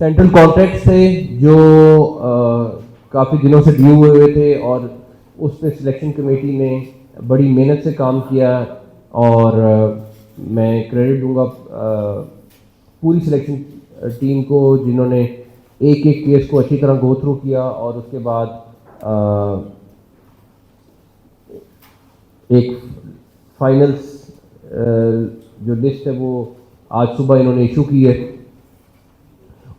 Central contract से जो काफ़ी दिनों से ड्यू हुए थे और उस पर सिलेक्शन कमेटी ने बड़ी मेहनत से काम किया और मैं क्रेडिट दूंगा पूरी सिलेक्शन टीम को जिन्होंने एक एक केस को अच्छी तरह गो थ्रू किया और उसके बाद एक फाइनल्स जो लिस्ट है वो आज सुबह इन्होंने इशू की है।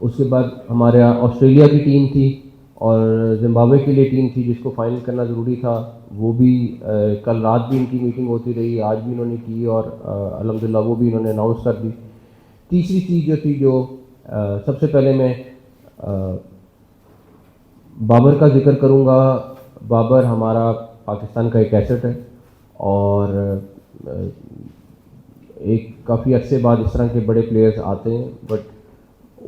उसके बाद हमारे ऑस्ट्रेलिया की टीम थी और जिम्बाब्वे के लिए टीम थी जिसको फाइनल करना ज़रूरी था, वो भी कल रात भी इनकी मीटिंग होती रही, आज भी इन्होंने की और अल्हम्दुलिल्लाह वो भी इन्होंने अनाउंस कर दी। तीसरी चीज़ जो थी जो सबसे पहले मैं बाबर का जिक्र करूँगा। बाबर हमारा पाकिस्तान का एक एसेट है और एक काफ़ी अरसे बाद इस तरह के बड़े प्लेयर्स आते हैं, बट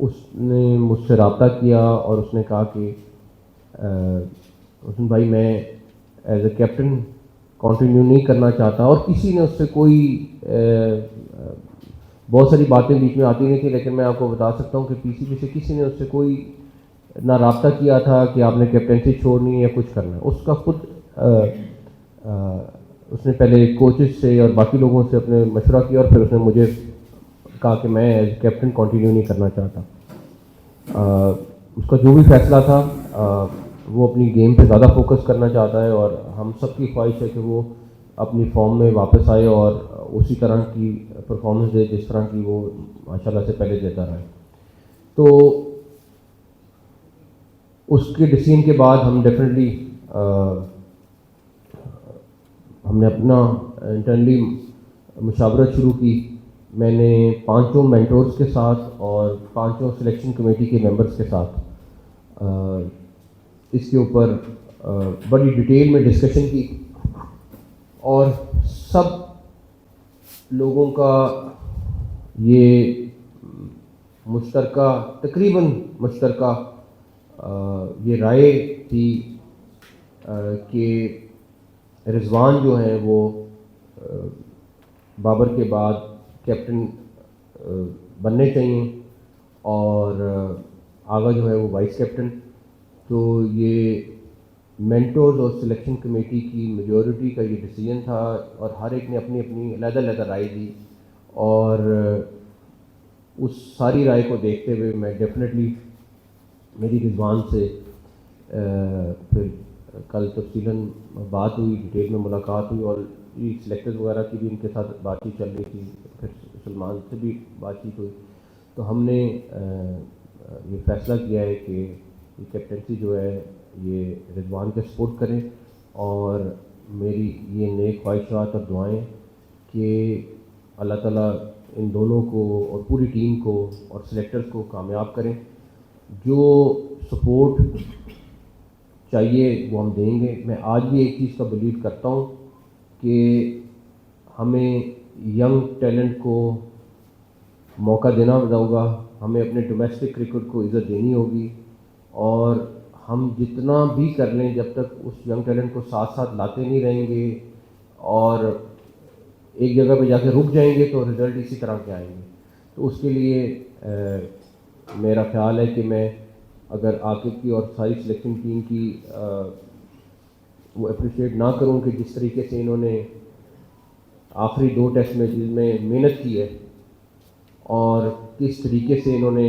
उसने मुझसे रब्ता किया और उसने कहा कि हुसन भाई मैं एज ए कैप्टन कंटिन्यू नहीं करना चाहता, और किसी ने उससे कोई बहुत सारी बातें बीच में आती नहीं थी, लेकिन मैं आपको बता सकता हूँ कि पीसीबी से किसी ने उससे कोई ना रब्ता किया था कि आपने कैप्टनसी छोड़नी है या कुछ करना है। उसका खुद उसने पहले कोचेस से और बाकी लोगों से अपने मशवरा किया और फिर उसने मुझे कहा कि मैं एज कैप्टन कंटिन्यू नहीं करना चाहता। उसका जो भी फैसला था वो अपनी गेम पे ज़्यादा फोकस करना चाहता है और हम सब की ख्वाहिश है कि वो अपनी फॉर्म में वापस आए और उसी तरह की परफॉर्मेंस दे जिस तरह की वो माशाल्लाह से पहले देता रहा है। तो उसके डिसीजन के बाद हम डेफिनेटली हमने अपना इंटरनली मुशावरत शुरू की। मैंने 5 मेंटोर्स के साथ और 5 सिलेक्शन कमेटी के मेंबर्स के साथ इसके ऊपर बड़ी डिटेल में डिस्कशन की और सब लोगों का ये मुश्तरका तकरीबन मुश्तरका ये राय थी कि रिजवान जो है वो बाबर के बाद कैप्टन बनने चाहिए और आगा जो है वो वाइस कैप्टन। तो ये मेंटोर्स और सिलेक्शन कमेटी की मेजॉरिटी का ये डिसीजन था और हर एक ने अपनी अपनी अलग-अलग राय दी और उस सारी राय को देखते हुए मैं डेफिनेटली मेरी रिजवान से फिर कल तफसीलन बात हुई, डिटेल में मुलाकात हुई और ये सिलेक्टर्स वगैरह की भी इनके साथ बातचीत चल रही थी, फिर सलमान से भी बातचीत हुई। तो हमने ये फैसला किया है कि ये कैप्टनसी जो है ये रिजवान के सपोर्ट करें और मेरी ये नेक ख्वाहिशात और दुआएं कि अल्लाह ताला इन दोनों को और पूरी टीम को और सिलेक्टर्स को कामयाब करें। जो सपोर्ट चाहिए वो हम देंगे। मैं आज भी एक चीज़ का बिलीव करता हूँ कि हमें यंग टैलेंट को मौका देना होगा, हमें अपने डोमेस्टिक क्रिकेट को इज़्ज़त देनी होगी और हम जितना भी कर लें जब तक उस यंग टैलेंट को साथ साथ लाते नहीं रहेंगे और एक जगह पे जाके रुक जाएंगे तो रिज़ल्ट इसी तरह के आएंगे। तो उसके लिए मेरा ख्याल है कि मैं अगर आकिब की और सारी सिलेक्शन टीम की वो अप्रिशिएट ना करूं कि जिस तरीके से इन्होंने आखिरी 2 टेस्ट मैचेस में मेहनत की है और किस तरीके से इन्होंने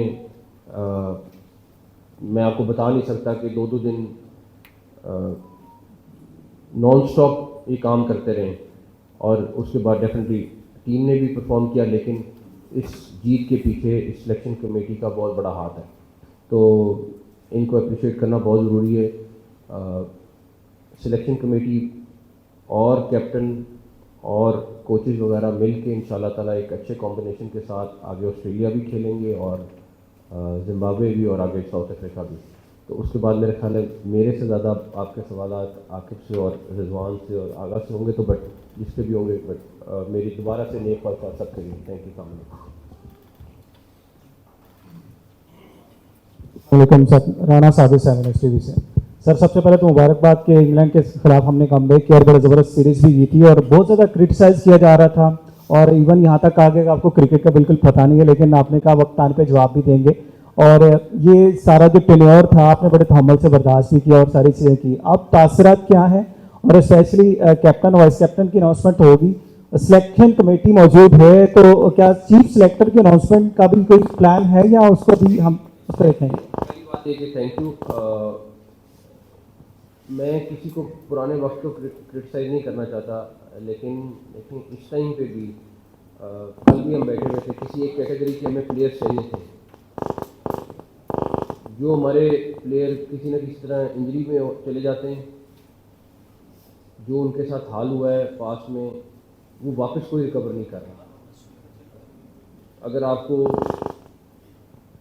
मैं आपको बता नहीं सकता कि 2-2 दिन नॉन स्टॉप ये काम करते रहे और उसके बाद डेफिनेटली टीम ने भी परफॉर्म किया, लेकिन इस जीत के पीछे इस सिलेक्शन कमेटी का बहुत बड़ा हाथ है। तो इनको अप्रिशिएट करना बहुत ज़रूरी है। सिलेक्शन कमेटी और कैप्टन और कोचेज़ वगैरह मिल के इंशाल्लाह ताला एक अच्छे कॉम्बिनेशन के साथ आगे ऑस्ट्रेलिया भी खेलेंगे और जिम्बाब्वे भी और आगे साउथ अफ्रीका भी। तो उसके बाद मेरे ख्याल है मेरे से ज़्यादा आपके सवाल आकिब से और रिजवान से और आगा से होंगे, तो बट जिसके भी होंगे बट मेरी दोबारा से नेक ख्वाहिशात सबके लिए। थैंक यू वालेकुम sir, Rana Sadiq Simon TV से। सर सबसे पहले तो मुबारकबाद कि इंग्लैंड के खिलाफ हमने कमबैक किया और बड़ा ज़बरदस्त सीरीज़ भी जीती और बहुत ज़्यादा क्रिटिसाइज़ किया जा रहा था और इवन यहाँ तक कहा गया कि आपको क्रिकेट का बिल्कुल पता नहीं है, लेकिन आपने कहा वक्त आने पे जवाब भी देंगे اور یہ سارا جو ٹینیور تھا آپ نے بڑے تحمل سے برداشت بھی کیا اور ساری چیزیں کی. اب تاثرات کیا ہیں, اور اسپیشلی کیپٹن وائس کیپٹن کی اناؤنسمنٹ ہوگی, سلیکشن کمیٹی موجود ہے, تو کیا چیف سلیکٹر کی اناؤنسمنٹ کا بھی کوئی پلان ہے یا اس کو بھی ہم اس طرح دیکھیں گے؟ پہلی بات یہ کہ تھینک یو. میں کسی کو پرانے وقت کو کرٹیسائز نہیں کرنا چاہتا, لیکن اس ٹائم پہ بھی کل بھی ہم بیٹھے ہوئے تھے, کسی ایک کیٹیگری کے ہمیں پلیئرس چاہیے تھے. جو ہمارے پلیئر کسی نہ کسی طرح انجری میں چلے جاتے ہیں, جو ان کے ساتھ حال ہوا ہے پاسٹ میں, وہ واپس کوئی ریکور نہیں کر رہا. اگر آپ کو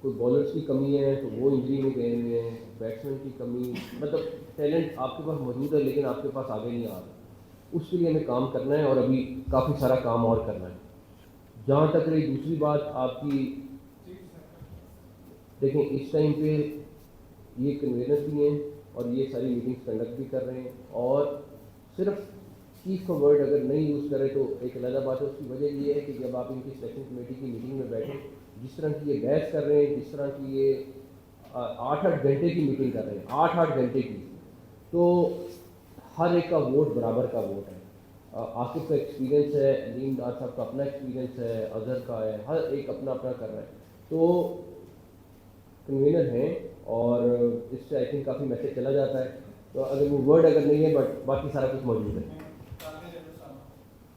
کوئی بالرس کی کمی ہے تو وہ انجری میں گئے ہوئے ہیں, بیٹسمین کی کمی, مطلب ٹیلنٹ آپ کے پاس موجود ہے لیکن آپ کے پاس آگے نہیں آ رہا. اس کے لیے ہمیں کام کرنا ہے اور ابھی کافی سارا کام اور کرنا ہے. جہاں تک رہی دوسری بات آپ کی, دیکھیں اس ٹائم پہ یہ کنوینر بھی ہیں اور یہ ساری میٹنگس کنڈکٹ بھی کر رہے ہیں, اور صرف چیف کا ورڈ اگر نہیں یوز کرے تو ایک علیحدہ بات ہے. اس کی وجہ یہ ہے کہ جب آپ ان کی سلیکشن کمیٹی کی میٹنگ میں بیٹھیں, جس طرح کی یہ بحث کر رہے ہیں, جس طرح کی یہ 8-8 گھنٹے کی میٹنگ کر رہے ہیں, 8-8 گھنٹے کی, تو ہر ایک کا ووٹ برابر کا ووٹ ہے. آصف کا ایکسپیرینس ہے, علیم ڈار صاحب کا اپنا ایکسپیرینس ہے, اظہر کا ہے, ہر ایک اپنا اپنا کر رہا ہے. تو کنوینر ہیں اور اس سے آئی تھنک کافی میسج چلا جاتا ہے. تو اگر وہ ورڈ اگر نہیں ہے بٹ باقی سارا کچھ موجود ہے.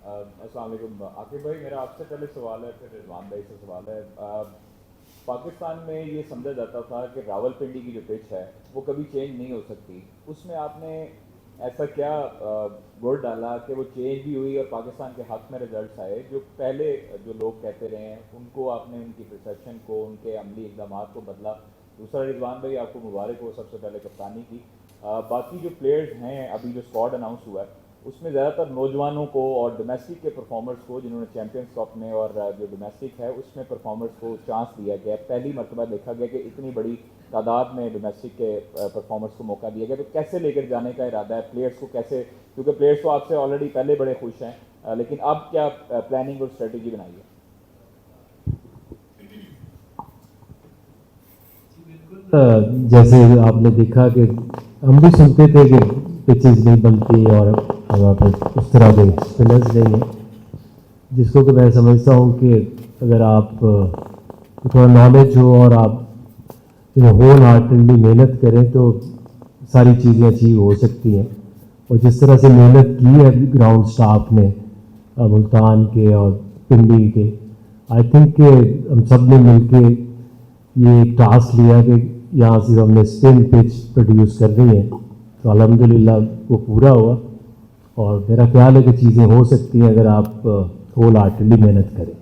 السلام علیکم. عاقب بھائی, میرا آپ سے پہلے سوال ہے, پھر رضوان بھائی سے سوال ہے. پاکستان میں یہ سمجھا جاتا تھا کہ راول پنڈی کی جو پچ ہے وہ کبھی چینج نہیں ہو سکتی. اس میں آپ نے ایسا کیا گڑ ڈالا کہ وہ چینج بھی ہوئی اور پاکستان کے حق میں رزلٹس آئے؟ جو پہلے جو لوگ کہتے رہے ہیں ان کو آپ نے ان کی پرسیپشن کو, ان کے عملی اقدامات کو بدلا. دوسرا, رضوان بھائی آپ کو مبارک ہو سب سے پہلے کپتانی کی. باقی جو پلیئرز ہیں ابھی جو اسکواڈ اناؤنس ہوا ہے اس میں زیادہ تر نوجوانوں کو اور ڈومیسٹک کے پرفارمرز کو, جنہوں نے چیمپئنز کپ میں اور جو ڈومیسٹک ہے اس میں پرفارمرز کو چانس دیا گیا. پہلی مرتبہ دیکھا گیا کہ اتنی بڑی تعداد میں ڈومیسٹک کے پرفارمرز کو موقع دیا گیا. تو کیسے لے کر جانے کا ارادہ ہے پلیئرز کو, کیسے, کیونکہ پلیئرز تو آپ سے آلریڈی پہلے بڑے خوش ہیں, لیکن اب کیا پلاننگ اور اسٹریٹجی بنائی ہے؟ جیسے آپ نے دیکھا کہ ہم بھی سنتے تھے کہ پچز نہیں بنتی اور ہمارے پاس اس طرح کے اسپنرز نہیں ہیں, جس کو کہ میں سمجھتا ہوں کہ اگر آپ تھوڑا نالج ہو اور آپ ہول ہارٹلی محنت کریں تو ساری چیزیں اچیو ہو سکتی ہیں. اور جس طرح سے محنت کی ہے گراؤنڈ سٹاف نے ملتان کے اور پنڈی کے, آئی تھنک کہ ہم سب نے مل کے یہ ایک ٹاسک لیا کہ یہاں سے ہم نے اسپن پچ پروڈیوس کرنی ہے, تو الحمدللہ وہ پورا ہوا. اور میرا خیال ہے کہ چیزیں ہو سکتی ہیں اگر آپ ہول ہارٹلی محنت کریں.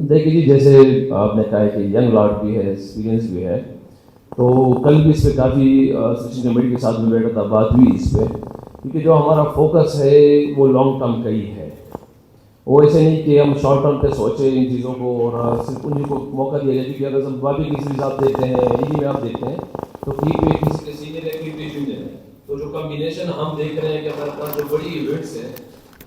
دیکھیے جی, جیسے آپ نے کہا کہ ینگ لاٹ بھی ہے, ایکسپیرینس بھی ہے, تو کل بھی اس پہ کافی سلیکشن کمیٹی کے ساتھ میں بیٹھا تھا, بات ہوئی اس پہ, کیونکہ جو ہمارا فوکس ہے وہ لانگ ٹرم کا ہی ہے. وہ ایسے نہیں کہ ہم شارٹ ٹرم پہ سوچیں ان چیزوں کو اور صرف انہیں کو موقع دیا جائے. کیونکہ اگر ہم بابی کی سیریز آپ دیکھتے ہیں, انہیں میں آپ دیکھتے ہیں تو کی پہ کسی کے سینئر ہے, کی پہ جونیئر ہے, تو جو کمبینیشن ہم دیکھ رہے ہیں کہ ہمارے پاس جو بڑی ایونٹس ہیں,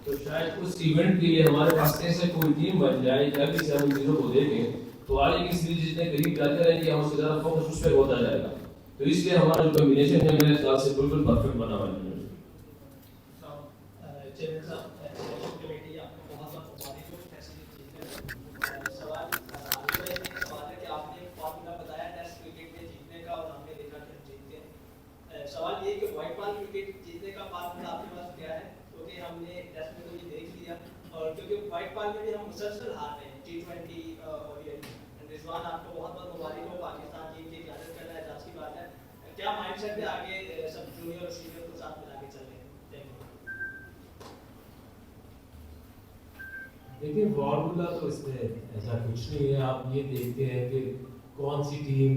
تو شاید اس ایونٹ کے لیے ہمارے پاس ایسے کوئی ٹیم بن جائے جلدی سے ہم ان چیزوں کو دیکھیں, تو آگے کی سیریز جتنے قریب جاتے رہیں گے ہم اس سے زیادہ فوکس اس پہ ہوتا جائے گا. تو اس لیے ہمارا جو کمبینیشن ہے میرے خیال سے بالکل پرفیکٹ بنا ہوا ہے. سوال یہ کہ وائٹ بال کرکٹ جیتنے کا فارمولا آپ کے پاس کیا ہے؟ کیونکہ ہم نے ٹیسٹ میں تو یہ دیکھ لیا, اور کیونکہ وائٹ بال میں بھی ہم مسلسل ہار رہے ہیں T20 اور یہ. رضوان آپ کو بہت بہت مبارک ہو, پاکستان ٹیم کی قیادت کرنا ہے, اعزاز کی بات ہے. کیا مائنڈ سیٹ پہ آگے سب جونیئر اور سینئر کو ساتھ ملا کے چل رہے ہیں؟ دیکھیں, فارمولا تو اس میں ایسا کچھ نہیں ہے. آپ یہ دیکھتے ہیں کہ کون سی ٹیم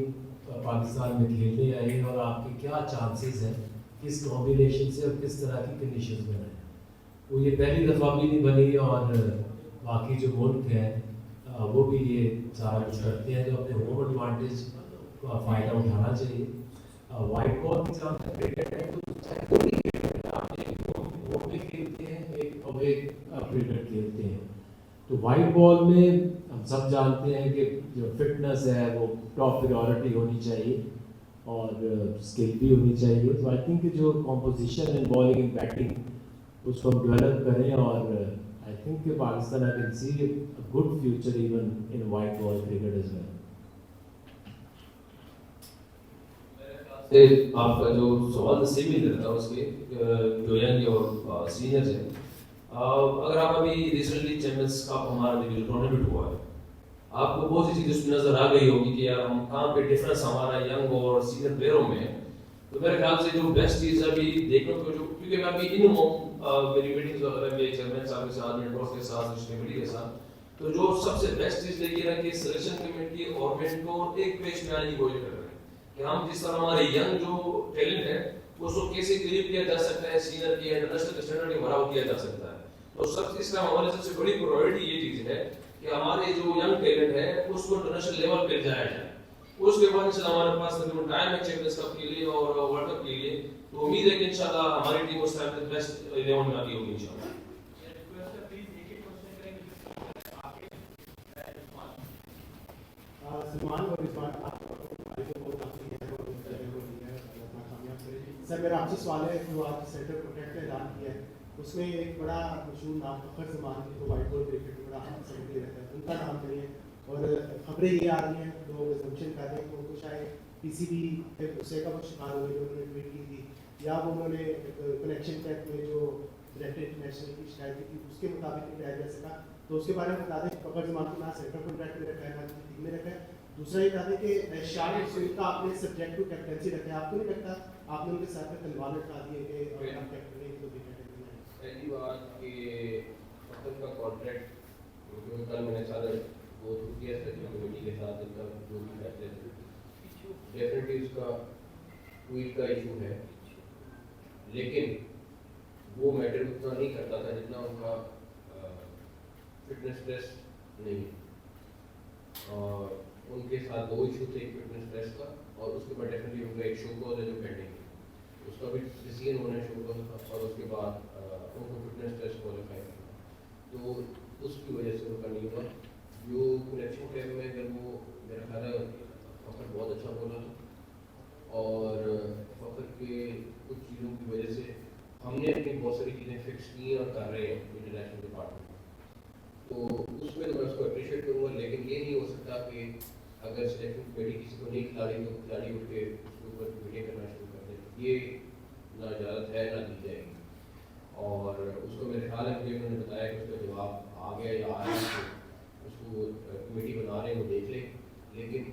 پاکستان میں کھیلنے آئی اور آپ کے کیا چانسز ہیں, کس کمبینیشن سے اور کس طرح کی کنڈیشنز میں رہیں. وہ یہ پہلی دفعہ بھی نہیں بنی, اور باقی جو ملک ہیں وہ بھی یہ سارا کچھ کرتے ہیں, تو اپنے ہوم ایڈوانٹیج کا فائدہ اٹھانا چاہیے. وائٹ بال کی جانب کرکٹ ہے تو وہ بھی کھیلتے ہیں, ایک क्रिकेट खेलते हैं। तो वाइट बॉल में हम सब जानते हैं कि जो फिटनेस है वो टॉप प्रायोरिटी होनी चाहिए और स्किल भी होनी चाहिए। तो आई थिंक जो composition and bowling and batting उसको हम डेवलप करें और I think Pakistan I can see a good future even in white ball cricket as well. से आपका जो सवाल सेम ही रहता है उसके जो यंग और सीनियर्स हैं, अगर आप अभी रिसेंटली चैंपियंस कप हमारा जो टूर्नामेंट हुआ है, आपको बहुत सी चीज़ उसमें नजर आ गई होगी कि यार हम कहाँ पे डिफरेंस हमारा यंग और सीनियर प्लेयरों में है। तो मेरे ख्याल से जो बेस्ट चीज़ अभी देखने को जो, क्योंकि मैं अभी इन हूँ मेरी मीटिंग्स वगैरह में चेयरमैन साहब के साथ, मेंटर्स के साथ, उस कमेटी के साथ, तो जो सबसे बेस्ट चीज़ देखिए ना कि सिलेक्शन कमेटी और मेंटोर एक पेज में आने की कोशिश कर रहे हैं कि हम जिस तरह हमारे यंग जो टैलेंट है उसको कैसे क्लियर किया जा सकता है, सीनियर के इंटरनेशनल स्टैंडर्ड के बराबर किया जा सकता है। तो सब इसका हमारे सबसे बड़ी प्रायोरिटी ये चीज़ है कि हमारे जो यंग टैलेंट है उसको इंटरनेशनल लेवल पे जाया जाए। उसके बाद इंशाल्लाह हमारे पास तकरीबन टाइम है चैंपियंस कप के लिए और वर्ल्ड कप के लिए, तो उम्मीद है कि इंशाल्लाह हमारी टीम उस टाइम पे बेस्ट 11 में आती होगी इंशाल्लाह। सलमान और रिजवान सर, मेरा आपसे सवाल है, जो आप सेंटर प्रोटेक्ट का ऐलान किया है उसमें एक बड़ा मशहूर नाम फखर जमान जो वाइट बॉल क्रिकेट में बड़ा सेक्रेटरी रहता है, उनका नाम करिए। और खबरें ये आ रही हैं, लोग एजम्पशन कर रहे हैं कि उनको शायद पीसीबी के गुस्से का कुछ शिकार हुए जो उन्होंने ट्वीट की थी, या वो उन्होंने कनेक्शन टैग में जो डायरेक्टर इंटरनेशनल की शिकायत की थी उसके मुताबिक नहीं लाया जा सका। तो उसके बारे में बता दें, फखर जमान को ना सेंटर कॉन्ट्रैक्ट में रखा है ना टीम में रखा है। दूसरा ये बता दें कि शार्ट स्विंग का आपने सब्जेक्ट टू कैप्टनसी रखा है, आपको नहीं लगता आपने उनके साथ में तलवार लटका दी है कि अगर आप कैप्टन नहीं तो भी कैप्टन नहीं है? पहली बात कि फखर का कॉन्ट्रैक्ट जो कल मैंने सारा वो किया था कमेटी के साथ, इनका जो भी फैसले थे डेफिनेटली उसका ट्वीट का इशू है, लेकिन वो मैटर उतना नहीं करता था जितना उनका फिटनेस टेस्ट नहीं। और उनके साथ दो इशू थे, एक फिटनेस टेस्ट का और उसके बाद डेफिनेटली उनका एक शो कॉज है जो पेंडिंग है, उसका भी डिसीजन होना शो कॉज था और उसके बाद उनको फिटनेस टेस्ट क्वालिफाई करना, तो उसकी वजह से उनका नहीं हुआ। जो कनेक्शन टाइम में अगर वो मेरा ख्याल है फखर बहुत अच्छा बोला था और फखर के कुछ चीज़ों की वजह से हमने अपनी बहुत सारी चीज़ें फिक्स की और कर रहे हैं इंटरनेशनल डिपार्टमेंट, तो उसमें तो मैं उसको अप्रिशिएट करूँगा। लेकिन ये नहीं हो सकता कि अगर सिलेक्शन कमेटी किसी को नहीं खिलाड़ी तो खिलाड़ी उठ के उसके ऊपर वीडियो करना शुरू कर दे, ये ना इजाज़त है ना दी जाएगी। और उसको मेरे ख्याल है मुझे उन्होंने बताया कि उसका जवाब आ गया या आया, तो उसको कमेटी बना रहे हैं वो देख ले, लेकिन